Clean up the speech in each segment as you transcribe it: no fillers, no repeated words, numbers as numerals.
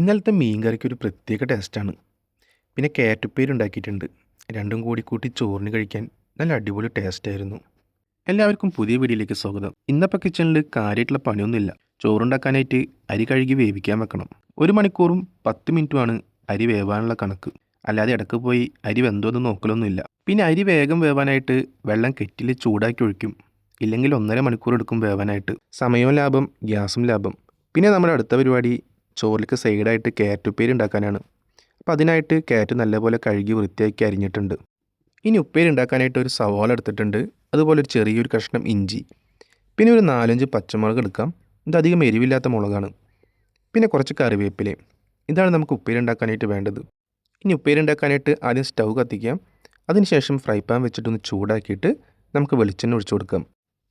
ഇന്നലത്തെ മീൻ കറിക്ക് ഒരു പ്രത്യേക ടേസ്റ്റാണ്. പിന്നെ കാരറ്റുപ്പേരി ഉണ്ടാക്കിയിട്ടുണ്ട്. രണ്ടും കൂടി കൂട്ടി ചോറിന് കഴിക്കാൻ നല്ല അടിപൊളി ടേസ്റ്റായിരുന്നു. എല്ലാവർക്കും പുതിയ വീഡിയോയിലേക്ക് സ്വാഗതം. ഇന്നപ്പോൾ കിച്ചണിൽ കാര്യമായിട്ടുള്ള പണിയൊന്നുമില്ല. ചോറുണ്ടാക്കാനായിട്ട് അരി കഴുകി വേവിക്കാൻ വെക്കണം. 1 മണിക്കൂറും 10 മിനിറ്റുമാണ് അരി വേവാനുള്ള കണക്ക്. അല്ലാതെ ഇടയ്ക്ക് പോയി അരി വെന്തോന്ന് നോക്കലൊന്നുമില്ല. പിന്നെ അരി വേഗം വേവാനായിട്ട് വെള്ളം കെറ്റിൽ ചൂടാക്കി ഒഴിക്കും. ഇല്ലെങ്കിൽ 1.5 മണിക്കൂർ എടുക്കും വേവാനായിട്ട്. സമയവും ലാഭം, ഗ്യാസും ലാഭം. പിന്നെ നമ്മുടെ അടുത്ത പരിപാടി ചോറിലേക്ക് സൈഡായിട്ട് കാരറ്റുപ്പേരി ഉണ്ടാക്കാനാണ്. അപ്പോൾ അതിനായിട്ട് കാരറ്റ് നല്ലപോലെ കഴുകി വൃത്തിയാക്കി അരിഞ്ഞിട്ടുണ്ട്. ഇനി ഉപ്പേരി ഉണ്ടാക്കാനായിട്ട് ഒരു സവാള എടുത്തിട്ടുണ്ട്. അതുപോലെ ഒരു ചെറിയൊരു കഷ്ണം ഇഞ്ചി, പിന്നെ ഒരു 4-5 പച്ചമുളക് എടുക്കാം. ഇത് അധികം എരിവില്ലാത്ത മുളകാണ്. പിന്നെ കുറച്ച് കറിവേപ്പിലയും. ഇതാണ് നമുക്ക് ഉപ്പേരി ഉണ്ടാക്കാനായിട്ട് വേണ്ടത്. ഇനി ഉപ്പേരി ഉണ്ടാക്കാനായിട്ട് ആദ്യം സ്റ്റൗ കത്തിക്കാം. അതിനുശേഷം ഫ്രൈ പാൻ വെച്ചിട്ടൊന്ന് ചൂടാക്കിയിട്ട് നമുക്ക് വെളിച്ചെണ്ണ ഒഴിച്ചു കൊടുക്കാം.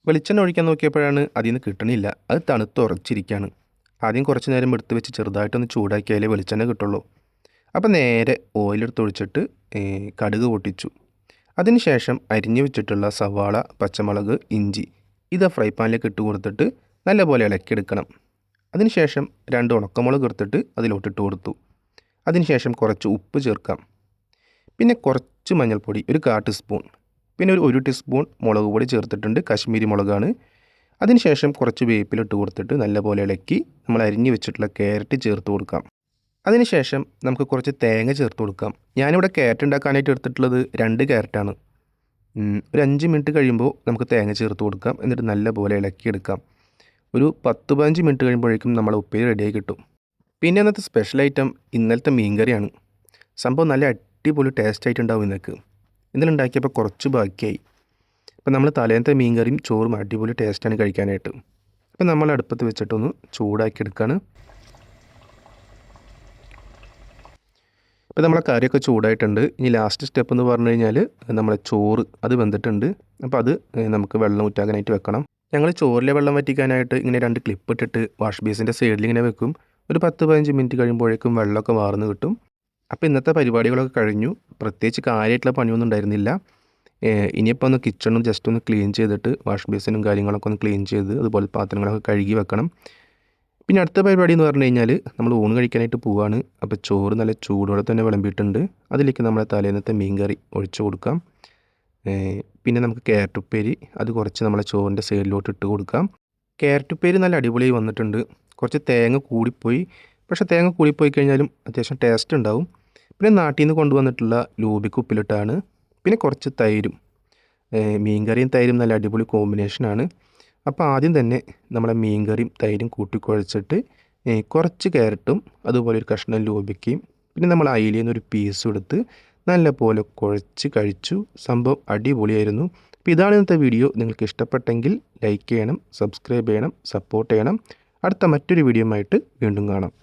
വെളിച്ചെണ്ണ ഒഴിക്കാൻ നോക്കിയപ്പോഴാണ് അതിൽ നിന്ന് കിട്ടണില്ല. അത് തണുത്തുറച്ചിരിക്കുകയാണ്. ആദ്യം കുറച്ച് നേരം എടുത്ത് വെച്ച് ചെറുതായിട്ടൊന്ന് ചൂടാക്കിയാലേ വെളിച്ചെണ്ണ കിട്ടുള്ളൂ. അപ്പോൾ നേരെ ഓയിലെടുത്ത് ഒഴിച്ചിട്ട് കടുക് പൊട്ടിച്ചു. അതിനുശേഷം അരിഞ്ഞു വെച്ചിട്ടുള്ള സവാള, പച്ചമുളക്, ഇഞ്ചി ഇത് ഫ്രൈ പാനിലേക്ക് ഇട്ട് കൊടുത്തിട്ട് നല്ലപോലെ ഇളക്കിയെടുക്കണം. അതിനുശേഷം 2 ഉണക്കമുളക് എടുത്തിട്ട് അതിലോട്ടിട്ട് കൊടുത്തു. അതിനുശേഷം കുറച്ച് ഉപ്പ് ചേർക്കാം. പിന്നെ കുറച്ച് മഞ്ഞൾപ്പൊടി, ഒരു 1/4 ടീസ്പൂൺ, പിന്നെ ഒരു 1 ടീസ്പൂൺ മുളക് പൊടി ചേർത്തിട്ടുണ്ട്. കാശ്മീരി മുളകാണ്. അതിനുശേഷം കുറച്ച് വേപ്പിലിട്ട് കൊടുത്തിട്ട് നല്ലപോലെ ഇളക്കി നമ്മൾ അരിഞ്ഞു വെച്ചിട്ടുള്ള ക്യാരറ്റ് ചേർത്ത് കൊടുക്കാം. അതിനുശേഷം നമുക്ക് കുറച്ച് തേങ്ങ ചേർത്ത് കൊടുക്കാം. ഞാനിവിടെ ക്യാരറ്റ് ഉണ്ടാക്കാനായിട്ട് എടുത്തിട്ടുള്ളത് 2 ക്യാരറ്റാണ്. ഒരു 5 മിനിറ്റ് കഴിയുമ്പോൾ നമുക്ക് തേങ്ങ ചേർത്ത് കൊടുക്കാം. എന്നിട്ട് നല്ലപോലെ ഇളക്കിയെടുക്കാം. ഒരു 10-15 മിനിറ്റ് കഴിയുമ്പോഴേക്കും നമ്മളെ ഉപ്പേരി റെഡിയായി കിട്ടും. പിന്നെ അന്നത്തെ സ്പെഷ്യൽ ഐറ്റം ഇന്നലത്തെ മീൻ കറിയാണ്. സംഭവം നല്ല അടിപൊളി ടേസ്റ്റ് ആയിട്ടുണ്ടാവും ഇന്നേക്ക്. ഇന്നലെ ഉണ്ടാക്കിയപ്പോൾ കുറച്ച് ബാക്കിയായി. അപ്പോൾ നമ്മൾ തലേന്നത്തെ മീൻ കറിയും ചോറും അടിപൊളി ടേസ്റ്റാണ് കഴിക്കാനായിട്ട്. അപ്പോൾ നമ്മൾ അടുപ്പത്ത് വെച്ചിട്ടൊന്ന് ചൂടാക്കി എടുക്കുകയാണ്. അപ്പോൾ നമ്മളെ കറിയൊക്കെ ചൂടായിട്ടുണ്ട്. ഇനി ലാസ്റ്റ് സ്റ്റെപ്പ് എന്ന് പറഞ്ഞു കഴിഞ്ഞാൽ നമ്മളെ ചോറ് അത് വെന്തിട്ടുണ്ട്. അപ്പോൾ അത് നമുക്ക് വെള്ളം ഊറ്റാനായിട്ട് വെക്കണം. ഞങ്ങൾ ചോറിലെ വെള്ളം വറ്റിക്കാനായിട്ട് ഇങ്ങനെ 2 ക്ലിപ്പ് ഇട്ടിട്ട് വാഷ് ബേസിൻ്റെ സൈഡിൽ ഇങ്ങനെ വെക്കും. ഒരു 10-15 മിനിറ്റ് കഴിയുമ്പോഴേക്കും വെള്ളമൊക്കെ വാർന്ന് കിട്ടും. അപ്പോൾ ഇന്നത്തെ പരിപാടികളൊക്കെ കഴിഞ്ഞു. പ്രത്യേകിച്ച് കാര്യമായിട്ടുള്ള പണിയൊന്നും ഉണ്ടായിരുന്നില്ല. ഇനിയിപ്പോൾ ഒന്ന് കിച്ചണും ജസ്റ്റ് ഒന്ന് ക്ലീൻ ചെയ്തിട്ട് വാഷ് ബേസിനും കാര്യങ്ങളൊക്കെ ഒന്ന് ക്ലീൻ ചെയ്ത് അതുപോലെ പാത്രങ്ങളൊക്കെ കഴുകി വെക്കണം. പിന്നെ അടുത്ത പരിപാടി എന്ന് പറഞ്ഞു കഴിഞ്ഞാൽ നമ്മൾ ഊണ് കഴിക്കാനായിട്ട് പോവുകയാണ്. അപ്പോൾ ചോറ് നല്ല ചൂടോടെ തന്നെ വിളമ്പിയിട്ടുണ്ട്. അതിലേക്ക് നമ്മളെ തലേന്നത്തെ മീൻ കറി ഒഴിച്ചു കൊടുക്കാം. പിന്നെ നമുക്ക് ക്യാരറ്റ് ഉപ്പേരി അത് കുറച്ച് നമ്മളെ ചോറിൻ്റെ സൈഡിലോട്ട് ഇട്ട് കൊടുക്കാം. ക്യാരറ്റ് ഉപ്പേരി നല്ല അടിപൊളിയായി വന്നിട്ടുണ്ട്. കുറച്ച് തേങ്ങ കൂടിപ്പോയി. പക്ഷേ തേങ്ങ കൂടിപ്പോയി കഴിഞ്ഞാലും അത്യാവശ്യം ടേസ്റ്റ് ഉണ്ടാവും. പിന്നെ നാട്ടിൽ നിന്ന് കൊണ്ടുവന്നിട്ടുള്ള ലൂബിക്ക് ഉപ്പിലിട്ടാണ്. പിന്നെ കുറച്ച് തൈരും. മീൻ കറിയും തൈരും നല്ല അടിപൊളി കോമ്പിനേഷനാണ്. അപ്പോൾ ആദ്യം തന്നെ നമ്മളെ മീൻ കറിയും തൈരും കൂട്ടിക്കുഴച്ചിട്ട് കുറച്ച് ക്യാരറ്റും അതുപോലെ ഒരു കഷ്ണം ലൂബിക്കയും പിന്നെ നമ്മൾ അയിലയിൽ നിന്ന് ഒരു പീസും എടുത്ത് നല്ല പോലെ കുഴച്ച് കഴിച്ചു. സംഭവം അടിപൊളിയായിരുന്നു. അപ്പോൾ ഇതാണ് ഇന്നത്തെ വീഡിയോ. നിങ്ങൾക്ക് ഇഷ്ടപ്പെട്ടെങ്കിൽ ലൈക്ക് ചെയ്യണം, സബ്സ്ക്രൈബ് ചെയ്യണം, സപ്പോർട്ട് ചെയ്യണം. അടുത്ത മറ്റൊരു വീഡിയോ ആയിട്ട് വീണ്ടും കാണാം.